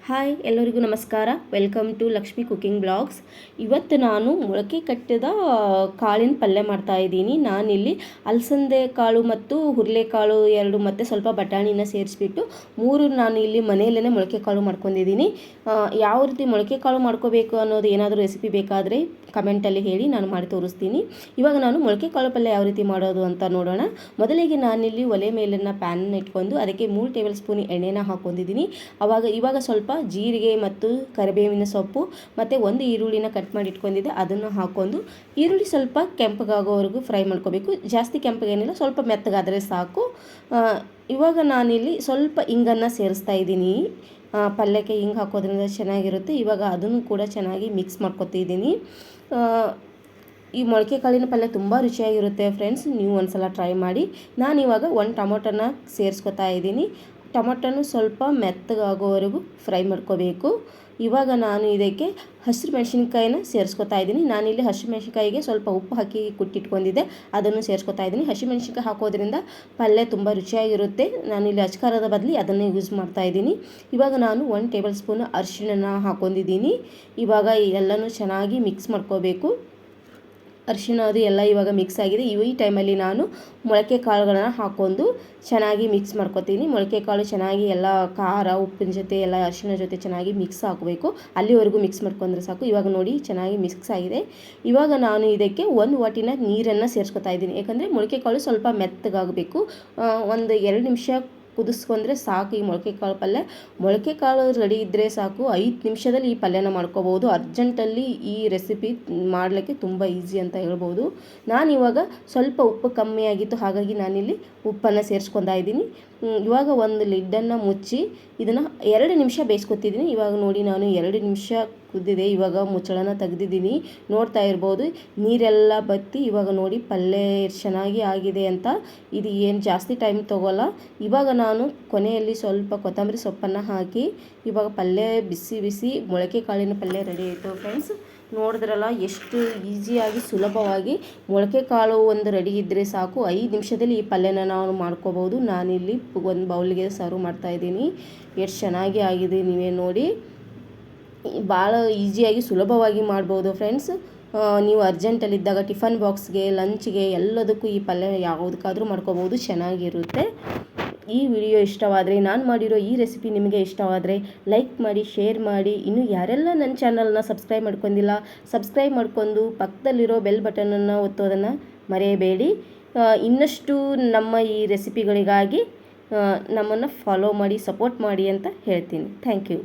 Hi ಎಲ್ಲರಿಗೂ ನಮಸ್ಕಾರ. Welcome to Lakshmi cooking blogs. ಇವತ್ತು ನಾನು ಮೊಳಕೆ ಕಟ್ಟಿದ ಕಾಳಿನ ಪಲ್ಯ ಮಾಡ್ತಾಯಿದ್ದೀನಿ. ನಾನಿಲ್ಲಿ ಅಲಸಂದೆ ಕಾಳು ಮತ್ತು ಹುರುಳಿಕಾಳು ಎರಡು ಮತ್ತು ಸ್ವಲ್ಪ ಬಟಾಣಿನ ಸೇರಿಸ್ಬಿಟ್ಟು ನಾನು ಇಲ್ಲಿ ಮನೆಯಲ್ಲೇ ಮೊಳಕೆ ಕಾಳು ಮಾಡ್ಕೊಂಡಿದ್ದೀನಿ. ಯಾವ ರೀತಿ ಮೊಳಕೆ ಕಾಳು ಮಾಡ್ಕೋಬೇಕು ಅನ್ನೋದು ಏನಾದರೂ ರೆಸಿಪಿ ಬೇಕಾದರೆ ಕಮೆಂಟಲ್ಲಿ ಹೇಳಿ, ನಾನು ಮಾಡಿ ತೋರಿಸ್ತೀನಿ. ಇವಾಗ ನಾನು ಮೊಳಕೆ ಕಾಳು ಪಲ್ಯ ಯಾವ ರೀತಿ ಮಾಡೋದು ಅಂತ ನೋಡೋಣ. ಮೊದಲಿಗೆ ನಾನಿಲ್ಲಿ ಒಲೆ ಮೇಲಿನ ಪ್ಯಾನನ್ನು ಇಟ್ಕೊಂಡು ಅದಕ್ಕೆ 3 ಟೇಬಲ್ ಸ್ಪೂನ್ ಎಣ್ಣೆನ ಹಾಕ್ಕೊಂಡಿದ್ದೀನಿ. ಇವಾಗ ಸ್ವಲ್ಪ ಜೀರಿಗೆ ಮತ್ತು ಕರಿಬೇವಿನ ಸೊಪ್ಪು ಮತ್ತು ಒಂದು ಈರುಳ್ಳಿನ ಕಟ್ ಮಾಡಿ ಇಟ್ಕೊಂಡಿದ್ದೆ, ಅದನ್ನು ಹಾಕ್ಕೊಂಡು ಈರುಳ್ಳಿ ಸ್ವಲ್ಪ ಕೆಂಪಗಾಗೋವರೆಗೂ ಫ್ರೈ ಮಾಡ್ಕೋಬೇಕು. ಜಾಸ್ತಿ ಕೆಂಪಗೇನಿಲ್ಲ, ಸ್ವಲ್ಪ ಮೆತ್ತಗಾದರೆ ಸಾಕು. ಇವಾಗ ನಾನಿಲ್ಲಿ ಸ್ವಲ್ಪ ಇಂಗನ್ನು ಸೇರಿಸ್ತಾ ಇದ್ದೀನಿ. ಪಲ್ಯಕ್ಕೆ ಹಿಂಗೆ ಹಾಕೋದ್ರಿಂದ ಚೆನ್ನಾಗಿರುತ್ತೆ. ಇವಾಗ ಅದನ್ನು ಕೂಡ ಚೆನ್ನಾಗಿ ಮಿಕ್ಸ್ ಮಾಡ್ಕೊತಿದ್ದೀನಿ. ಈ ಮೊಳಕೆ ಕಾಳಿನ ಪಲ್ಯ ತುಂಬ ರುಚಿಯಾಗಿರುತ್ತೆ ಫ್ರೆಂಡ್ಸ್, ನೀವು ಒಂದ್ಸಲ ಟ್ರೈ ಮಾಡಿ. ನಾನಿವಾಗ 1 ಟೊಮೊಟೊನ ಸೇರಿಸ್ಕೊತಾ ಇದ್ದೀನಿ. ಟೊಮೊಟೊನು ಸ್ವಲ್ಪ ಮೆತ್ತಗಾಗೋವರೆಗೂ ಫ್ರೈ ಮಾಡ್ಕೋಬೇಕು. ಇವಾಗ ನಾನು ಇದಕ್ಕೆ ಹಸಿರು ಮೆಣಸಿನ್ಕಾಯಿನ ಸೇರಿಸ್ಕೊತಾ ಇದ್ದೀನಿ. ನಾನಿಲ್ಲಿ ಹಸಿರು ಮೆಣಸಿನ್ಕಾಯಿಗೆ ಸ್ವಲ್ಪ ಉಪ್ಪು ಹಾಕಿ ಕುಟ್ಟಿಟ್ಕೊಂಡಿದ್ದೆ, ಅದನ್ನು ಸೇರಿಸ್ಕೊತಾ ಇದ್ದೀನಿ. ಹಸಿರು ಮೆಣಸಿನ್ಕಾಯಿ ಹಾಕೋದ್ರಿಂದ ಪಲ್ಯ ತುಂಬ ರುಚಿಯಾಗಿರುತ್ತೆ. ನಾನಿಲ್ಲಿ ಅಚ್ಕಾರದ ಬದಲು ಅದನ್ನೇ ಯೂಸ್ ಮಾಡ್ತಾ ಇದ್ದೀನಿ. ಇವಾಗ ನಾನು 1 ಟೇಬಲ್ ಸ್ಪೂನ್ ಅರಿಶಿಣ ಹಾಕ್ಕೊಂಡಿದ್ದೀನಿ. ಇವಾಗ ಎಲ್ಲನೂ ಚೆನ್ನಾಗಿ ಮಿಕ್ಸ್ ಮಾಡ್ಕೋಬೇಕು. ಅರಿಶಿಣ ಅದು ಎಲ್ಲ ಇವಾಗ ಮಿಕ್ಸ್ ಆಗಿದೆ. ಈ ಟೈಮಲ್ಲಿ ನಾನು ಮೊಳಕೆ ಕಾಳುಗಳನ್ನು ಹಾಕ್ಕೊಂಡು ಚೆನ್ನಾಗಿ ಮಿಕ್ಸ್ ಮಾಡ್ಕೊತೀನಿ. ಮೊಳಕೆ ಕಾಳು ಚೆನ್ನಾಗಿ ಎಲ್ಲ ಖಾರ ಉಪ್ಪಿನ ಜೊತೆ ಎಲ್ಲ ಅರಿಶಿಣ ಜೊತೆ ಚೆನ್ನಾಗಿ ಮಿಕ್ಸ್ ಹಾಕಬೇಕು. ಅಲ್ಲಿವರೆಗೂ ಮಿಕ್ಸ್ ಮಾಡ್ಕೊಂಡ್ರೆ ಸಾಕು. ಇವಾಗ ನೋಡಿ ಚೆನ್ನಾಗಿ ಮಿಕ್ಸ್ ಆಗಿದೆ. ಇವಾಗ ನಾನು ಇದಕ್ಕೆ 1 ವಾಟಿನ ನೀರನ್ನು ಸೇರಿಸ್ಕೊತಾ ಇದ್ದೀನಿ. ಯಾಕಂದರೆ ಮೊಳಕೆ ಕಾಳು ಸ್ವಲ್ಪ ಮೆತ್ತಗಾಗಬೇಕು. ಒಂದು 2 ನಿಮಿಷ ಕುದಿಸ್ಕೊಂಡ್ರೆ ಸಾಕು. ಈ ಮೊಳಕೆ ಕಾಳು ಪಲ್ಯ, ಮೊಳಕೆ ಕಾಳು ರೆಡಿ ಇದ್ದರೆ ಸಾಕು, 5 ನಿಮಿಷದಲ್ಲಿ ಈ ಪಲ್ಯನ ಮಾಡ್ಕೋಬೋದು. ಅರ್ಜೆಂಟಲ್ಲಿ ಈ ರೆಸಿಪಿ ಮಾಡಲಿಕ್ಕೆ ತುಂಬ ಈಸಿ ಅಂತ ಹೇಳ್ಬೋದು. ನಾನಿವಾಗ ಸ್ವಲ್ಪ ಉಪ್ಪು ಕಮ್ಮಿ ಆಗಿತ್ತು, ಹಾಗಾಗಿ ನಾನಿಲ್ಲಿ ಉಪ್ಪನ್ನು ಸೇರಿಸ್ಕೊತಾ ಇದ್ದೀನಿ. ಇವಾಗ ಒಂದು ಲಿಡ್ಡನ್ನು ಮುಚ್ಚಿ ಇದನ್ನು 2 ನಿಮಿಷ ಬೇಯಿಸ್ಕೊತಿದ್ದೀನಿ. ಇವಾಗ ನೋಡಿ ನಾನು 2 ನಿಮಿಷ ಕುದ್ದಿದೆ. ಇವಾಗ ಮುಚ್ಚಳನ ತೆಗೆದಿದ್ದೀನಿ, ನೋಡ್ತಾ ಇರ್ಬೋದು ನೀರೆಲ್ಲ ಬತ್ತಿ. ಇವಾಗ ನೋಡಿ ಪಲ್ಯ ಚೆನ್ನಾಗಿ ಆಗಿದೆ ಅಂತ. ಇದು ಏನು ಜಾಸ್ತಿ ಟೈಮ್ ತೊಗೊಲ್ಲ. ಇವಾಗ ನಾನು ಕೊನೆಯಲ್ಲಿ ಸ್ವಲ್ಪ ಕೊತ್ತಂಬರಿ ಸೊಪ್ಪನ್ನು ಹಾಕಿ ಇವಾಗ ಪಲ್ಯ ಬಿಸಿ ಬಿಸಿ ಮೊಳಕೆ ಕಾಳಿನ ಪಲ್ಯ ರೆಡಿ ಆಯಿತು ಫ್ರೆಂಡ್ಸ್. ನೋಡಿದ್ರಲ್ಲ ಎಷ್ಟು ಈಸಿಯಾಗಿ ಸುಲಭವಾಗಿ ಮೊಳಕೆ ಕಾಳು ಒಂದು ರೆಡಿ ಇದ್ದರೆ ಸಾಕು, 5 ನಿಮಿಷದಲ್ಲಿ ಈ ಪಲ್ಯನ ನಾವು ಮಾಡ್ಕೋಬೋದು. ನಾನಿಲ್ಲಿ ಒಂದು ಬೌಲ್ಗೆ ಸರ್ವ್ ಮಾಡ್ತಾಯಿದ್ದೀನಿ. ಎಷ್ಟು ಚೆನ್ನಾಗಿ ಆಗಿದೆ, ನೀವೇ ನೋಡಿ. ಭಾಳ ಈಸಿಯಾಗಿ ಸುಲಭವಾಗಿ ಮಾಡ್ಬೋದು ಫ್ರೆಂಡ್ಸ್. ನೀವು ಅರ್ಜೆಂಟಲ್ಲಿದ್ದಾಗ ಟಿಫನ್ ಬಾಕ್ಸ್ಗೆ, ಲಂಚ್ಗೆ ಎಲ್ಲದಕ್ಕೂ ಈ ಪಲ್ಯ ಯಾವುದಕ್ಕಾದರೂ ಮಾಡ್ಕೋಬೋದು, ಚೆನ್ನಾಗಿರುತ್ತೆ. ಈ ವಿಡಿಯೋ ಇಷ್ಟವಾದರೆ, ನಾನು ಮಾಡಿರೋ ಈ ರೆಸಿಪಿ ನಿಮಗೆ ಇಷ್ಟವಾದರೆ ಲೈಕ್ ಮಾಡಿ, ಶೇರ್ ಮಾಡಿ. ಇನ್ನು ಯಾರೆಲ್ಲ ನನ್ನ ಚಾನಲ್ನ ಸಬ್ಸ್ಕ್ರೈಬ್ ಮಾಡ್ಕೊಂಡಿಲ್ಲ, ಸಬ್ಸ್ಕ್ರೈಬ್ ಮಾಡ್ಕೊಂಡು ಪಕ್ಕದಲ್ಲಿರೋ ಬೆಲ್ ಬಟನನ್ನು ಒತ್ತೋದನ್ನು ಮರೆಯಬೇಡಿ. ಇನ್ನಷ್ಟು ನಮ್ಮ ಈ ರೆಸಿಪಿಗಳಿಗಾಗಿ ನಮ್ಮನ್ನು ಫಾಲೋ ಮಾಡಿ, ಸಪೋರ್ಟ್ ಮಾಡಿ ಅಂತ ಹೇಳ್ತೀನಿ. Thank you.